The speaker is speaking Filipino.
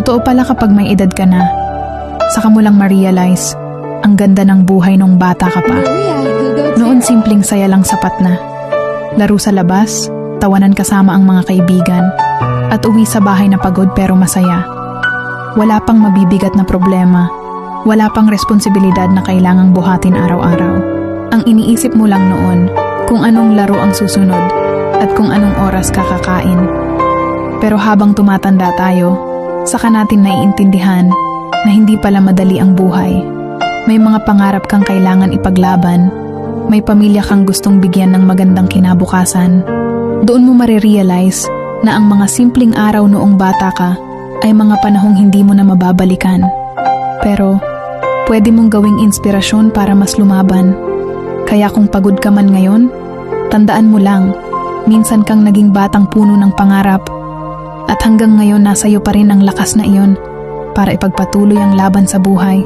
Totoo pala kapag may edad ka na, saka mo lang ma-realize ang ganda ng buhay nung bata ka pa. Noon simpleng saya lang sapat na. Laro sa labas, tawanan kasama ang mga kaibigan, at uwi sa bahay na pagod pero masaya. Wala pang mabibigat na problema, wala pang responsibilidad na kailangang buhatin araw-araw. Ang iniisip mo lang noon kung anong laro ang susunod at kung anong oras kakakain. Pero habang tumatanda tayo, saka natin naiintindihan na hindi pala madali ang buhay. May mga pangarap kang kailangan ipaglaban, may pamilya kang gustong bigyan ng magandang kinabukasan. Doon mo marirealize na ang mga simpleng araw noong bata ka ay mga panahong hindi mo na mababalikan. Pero pwede mong gawing inspirasyon para mas lumaban. Kaya kung pagod ka man ngayon, tandaan mo lang, minsan kang naging batang puno ng pangarap at hanggang ngayon nasa iyo pa rin ang lakas na iyon para ipagpatuloy ang laban sa buhay.